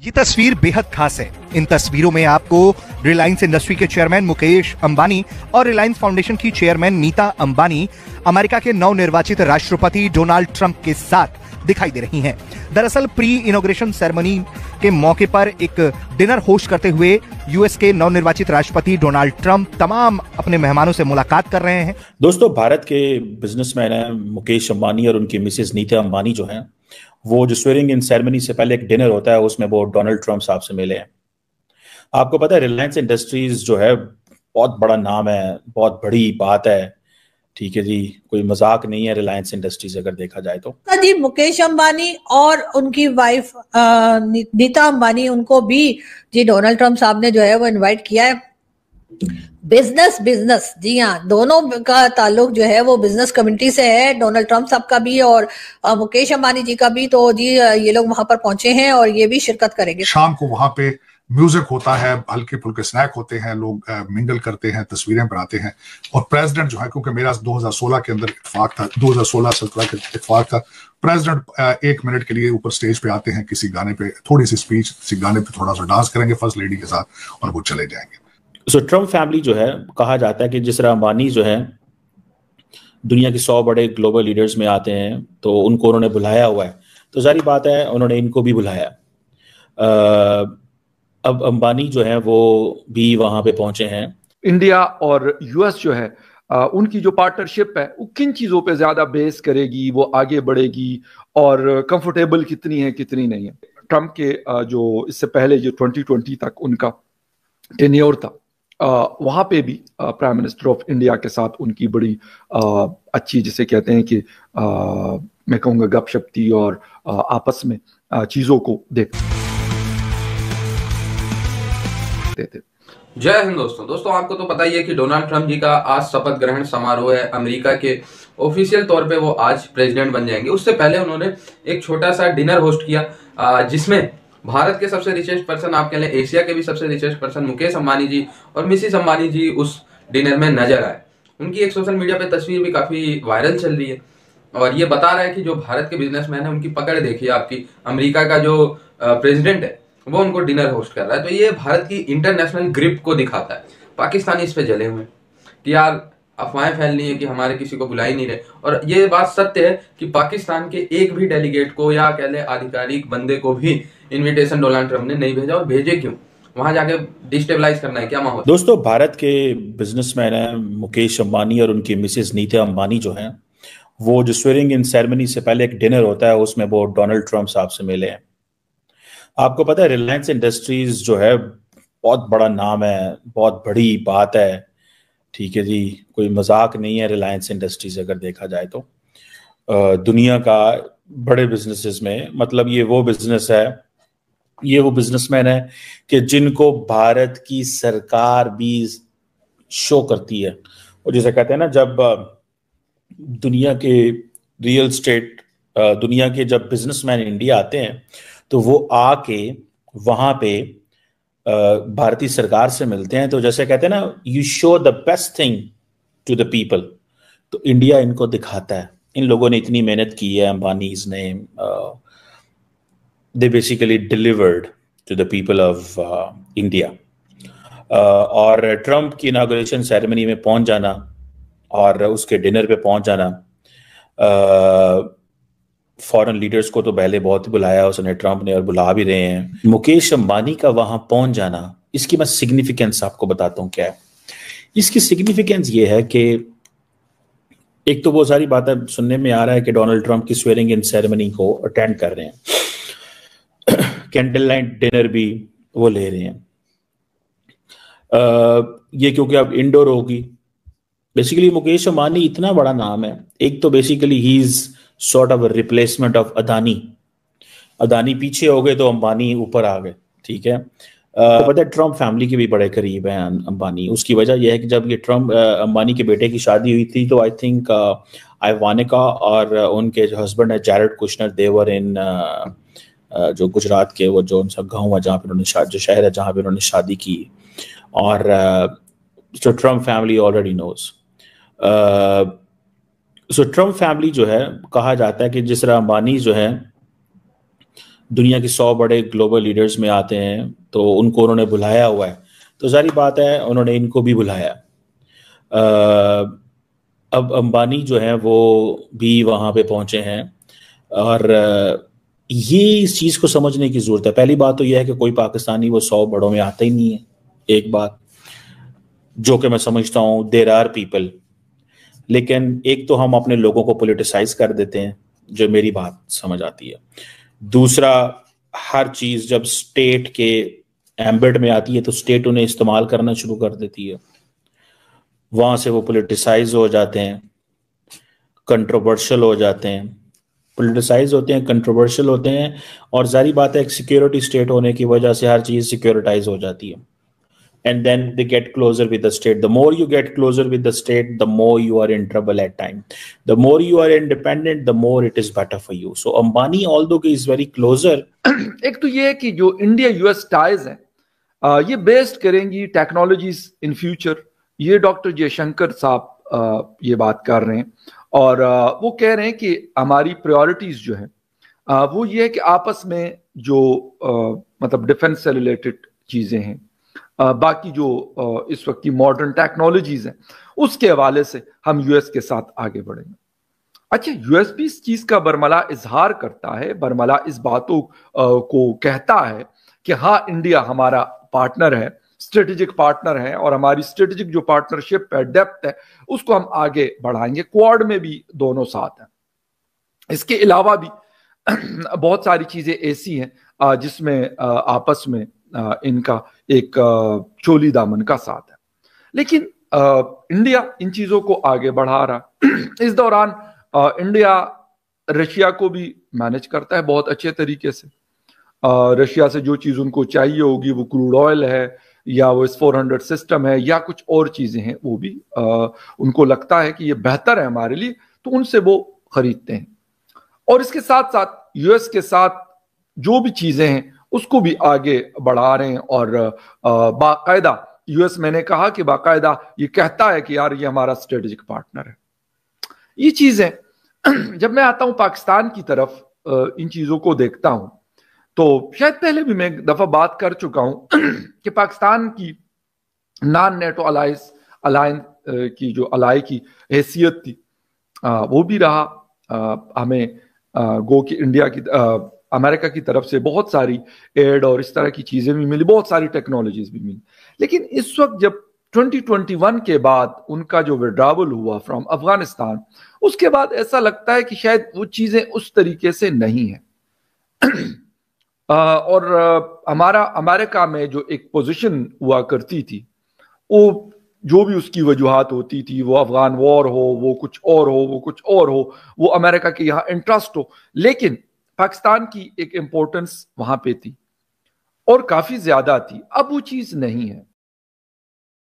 ये तस्वीर बेहद खास है। इन तस्वीरों में आपको रिलायंस इंडस्ट्री के चेयरमैन मुकेश अंबानी और रिलायंस फाउंडेशन की चेयरमैन नीता अंबानी अमेरिका के नवनिर्वाचित राष्ट्रपति डोनाल्ड ट्रंप के साथ दिखाई दे रही हैं। दरअसल प्री इनॉग्रेशन सेरेमनी के मौके पर एक डिनर होस्ट करते हुए यूएस के नवनिर्वाचित राष्ट्रपति डोनाल्ड ट्रंप तमाम अपने मेहमानों से मुलाकात कर रहे हैं। दोस्तों, भारत के बिजनेसमैन हैं मुकेश अंबानी और उनकी मिसेस नीता अंबानी जो हैं, वो जो स्वेरिंग इन सेरेमनी से पहले एक डिनर होता है उसमें वो डोनाल्ड ट्रंप साहब से मिले हैं। आपको पता है रिलायंस इंडस्ट्रीज जो है बहुत बड़ा नाम है, बहुत बड़ी बात है। ठीक है जी, कोई मजाक नहीं है रिलायंस इंडस्ट्रीज अगर देखा जाए तो। जी, मुकेश अंबानी और उनकी वाइफ नीता अंबानी, उनको भी जी डोनाल्ड ट्रंप साहब ने जो है वो इनवाइट किया है। बिजनेस जी हाँ, दोनों का ताल्लुक जो है वो बिजनेस कम्युनिटी से है, डोनाल्ड ट्रंप साहब का भी और मुकेश अंबानी जी का भी। तो जी ये लोग वहां पर पहुंचे हैं और ये भी शिरकत करेंगे। शाम को वहां पे म्यूजिक होता है, हल्के फुल्के स्नैक होते हैं, लोग मिंगल करते हैं, तस्वीरें बनाते हैं। और प्रेसिडेंट जो है, क्योंकि मेरा 2016 के अंदर इत्तेफाक था, 2016-17 का इत्तेफाक था, प्रेसिडेंट 1 मिनट के लिए ऊपर स्टेज पे आते हैं, किसी गाने पे थोड़ी सी स्पीच, किसी गाने पे थोड़ा सा डांस करेंगे फर्स्ट लेडी के साथ और वो चले जाएंगे। सो ट्रंप फैमिली जो है, कहा जाता है कि जिस तरह अंबानी जो है दुनिया के 100 बड़े ग्लोबल लीडर्स में आते हैं, तो उनको उन्होंने बुलाया हुआ है, तो जारी बात है उन्होंने इनको भी बुलाया। अब अंबानी जो है वो भी वहां पे पहुंचे हैं। इंडिया और यूएस जो है उनकी जो पार्टनरशिप है वो किन चीजों पे ज्यादा बेस करेगी, वो आगे बढ़ेगी और कंफर्टेबल कितनी है कितनी नहीं है। ट्रंप के जो इससे पहले जो 2020 तक उनका टेन्योर था, वहां पे भी प्राइम मिनिस्टर ऑफ इंडिया के साथ उनकी बड़ी अच्छी, जिसे कहते हैं कि मैं कहूँगा गपशप थी और आपस में चीजों को देखते थे। जय हिंद दोस्तों, आपको तो पता ही है कि डोनाल्ड ट्रंप जी का आज शपथ ग्रहण समारोह है अमेरिका के। ऑफिशियल तौर पे वो आज प्रेसिडेंट बन जाएंगे। उससे पहले उन्होंने एक छोटा सा डिनर होस्ट किया जिसमें भारत के सबसे रिचेस्ट पर्सन, आप कह लें एशिया के भी सबसे रिचेस्ट पर्सन मुकेश अंबानी जी और मिसिस अंबानी जी उस डिनर में नजर आए। उनकी एक सोशल मीडिया पे तस्वीर भी काफी वायरल चल रही है और ये बता रहा है कि जो भारत के बिजनेसमैन है उनकी पकड़ देखिए आपकी। अमेरिका का जो प्रेसिडेंट है वो उनको डिनर होस्ट कर रहा है, तो ये भारत की इंटरनेशनल ग्रिप को दिखाता है। पाकिस्तानी इस पे जले हुए कि यार अफवाहें फैल रही है कि हमारे किसी को बुला ही नहीं रहे, और ये बात सत्य है कि पाकिस्तान के एक भी डेलीगेट को या कह ले आधिकारिक बंदे को भी इनविटेशन डोनाल्ड ट्रंप ने नहीं भेजा। और भेजे क्यों? वहां जाके डिस्टेबलाइज करना है क्या माहौल? दोस्तों, भारत के बिजनेसमैन हैं मुकेश अंबानी और उनकी मिसेस नीता अंबानी जो हैं, वो जो स्वेरिंग इन सेरेमनी से पहले एक डिनर होता है उसमें वो डोनाल्ड ट्रंप साहब से मिले हैं। आपको पता है रिलायंस इंडस्ट्रीज जो है बहुत बड़ा नाम है, बहुत बड़ी बात है। ठीक है जी, कोई मजाक नहीं है रिलायंस इंडस्ट्रीज अगर देखा जाए तो। दुनिया का बड़े बिजनेसेस में, मतलब ये वो बिजनेस है, ये वो बिजनेसमैन है कि जिनको भारत की सरकार भी शो करती है। और जैसे कहते हैं ना, जब दुनिया के रियल स्टेट, दुनिया के जब बिजनेसमैन इंडिया आते हैं तो वो आके वहां पे भारतीय सरकार से मिलते हैं। तो जैसे कहते हैं ना, you show the best thing to the people, तो इंडिया इनको दिखाता है। इन लोगों ने इतनी मेहनत की है, अंबानीज ने, they basically delivered to the people of India. और ट्रंप की इनॉग्रेशन सेरेमनी में पहुंच जाना और उसके डिनर पे पहुंच जाना, फॉरेन लीडर्स को तो पहले बहुत ही बुलाया उसने ट्रंप ने और बुला भी रहे हैं। मुकेश अंबानी का वहां पहुंच जाना, इसकी मैं सिग्निफिकेंस आपको बताता हूं क्या है। इसकी सिग्निफिकेंस ये है कि एक तो वो सारी बातें सुनने में आ रहा है कि डोनाल्ड ट्रंप की स्वेरिंग इन सेरेमनी को अटेंड कर रहे हैं, कैंडल लाइट डिनर भी वो ले रहे हैं। ये क्योंकि अब इंडोर होगी। बेसिकली मुकेश अंबानी इतना बड़ा नाम है, एक तो basically he is sort of replacement of Adani. Adani पीछे हो गए तो अंबानी ऊपर आ गए। ठीक है, तो पता है ट्रंप फैमिली के भी बड़े करीब हैं अंबानी। उसकी वजह यह है कि जब ये ट्रंप अंबानी के बेटे की शादी हुई थी तो आई थिंक आइवानिका और उनके जो हस्बैंड है जैरेड कुशनर, देवर इन जो गुजरात के वो जो उनका गाँव है जहाँ पे उन्होंने जो शहर है जहाँ पे उन्होंने शादी की। और जो ट्रंप फैमिली ऑलरेडी नोज। सो ट्रंप फैमिली जो है, कहा जाता है कि जिस तरह अंबानी जो है दुनिया के 100 बड़े ग्लोबल लीडर्स में आते हैं, तो उनको उन्होंने बुलाया हुआ है, तो जारी बात है उन्होंने इनको भी बुलाया। अब अंबानी जो है वो भी वहाँ पे पहुँचे हैं, और ये इस चीज़ को समझने की ज़रूरत है। पहली बात तो यह है कि कोई पाकिस्तानी वो 100 बड़ों में आता ही नहीं है, एक बात जो कि मैं समझता हूँ देयर आर पीपल, लेकिन एक तो हम अपने लोगों को पॉलिटिसाइज कर देते हैं, जो मेरी बात समझ आती है। दूसरा, हर चीज़ जब स्टेट के एम्बेड में आती है तो स्टेट उन्हें इस्तेमाल करना शुरू कर देती है, वहाँ से वो पॉलिटिसाइज हो जाते हैं, कंट्रोवर्शियल हो जाते हैं, पॉलिटिसाइज होते हैं, कंट्रोवर्शियल होते हैं, और जारी बात है एक सिक्योरिटी स्टेट होने की वजह से हर चीज़ सिक्योरिटाइज हो जाती है। And then they get closer with the state. The more you get closer with the state, the more you are in trouble at time. The more you are independent, the more it is better for you. So Ambani, although he is very closer. एक तो ये है कि जो India US ties हैं, ये based करेंगी technologies in future. ये डॉक्टर जयशंकर साहब ये बात कर रहे हैं, और वो कह रहे हैं कि हमारी प्रायोरिटीज जो है वो ये है कि आपस में जो मतलब डिफेंस से रिलेटेड चीजें हैं, बाकी जो इस वक्त की मॉडर्न टेक्नोलॉजीज हैं, उसके हवाले से हम यूएस के साथ आगे बढ़ेंगे। अच्छा, यूएस भी इस चीज का बरमला इजहार करता है, बरमला इस बातों को कहता है कि हाँ, इंडिया हमारा पार्टनर है, स्ट्रेटेजिक पार्टनर है, और हमारी स्ट्रेटेजिक जो पार्टनरशिप है, डेप्थ है, उसको हम आगे बढ़ाएंगे। क्वाड में भी दोनों साथ हैं। इसके अलावा भी बहुत सारी चीजें ऐसी हैं जिसमें आपस में इनका एक चोली दामन का साथ है, लेकिन इंडिया इन चीजों को आगे बढ़ा रहा। इस दौरान इंडिया रशिया को भी मैनेज करता है बहुत अच्छे तरीके से। रशिया से जो चीज उनको चाहिए होगी, वो क्रूड ऑयल है या वो S-400 सिस्टम है या कुछ और चीजें हैं, वो भी उनको लगता है कि ये बेहतर है हमारे लिए, तो उनसे वो खरीदते हैं। और इसके साथ साथ यूएस के साथ जो भी चीजें हैं उसको भी आगे बढ़ा रहे हैं, और बाकायदा यूएस, मैंने कहा कि बाकायदा ये कहता है कि यार ये हमारा स्ट्रेटेजिक पार्टनर है। ये चीजें जब मैं आता हूं पाकिस्तान की तरफ, इन चीजों को देखता हूं, तो शायद पहले भी मैं एक दफा बात कर चुका हूं कि पाकिस्तान की नॉन नेटो अलायंस की जो अलाई की हैसियत थी, वो भी रहा। हमें गो कि इंडिया की अमेरिका की तरफ से बहुत सारी एड और इस तरह की चीजें भी मिली, बहुत सारी टेक्नोलॉजीज भी मिली। लेकिन इस वक्त जब 2021 के बाद उनका जो विड्रॉवल हुआ फ्रॉम अफगानिस्तान, उसके बाद ऐसा लगता है कि शायद वो चीजें उस तरीके से नहीं है। और हमारा अमेरिका में जो एक पोजीशन हुआ करती थी, वो जो भी उसकी वजूहात होती थी, वो अफगान वॉर हो, वो कुछ और हो, वो कुछ और हो, वो अमेरिका के यहाँ इंटरेस्ट हो, लेकिन पाकिस्तान की एक इंपॉर्टेंस वहां पे थी और काफी ज्यादा थी। अब वो चीज नहीं है।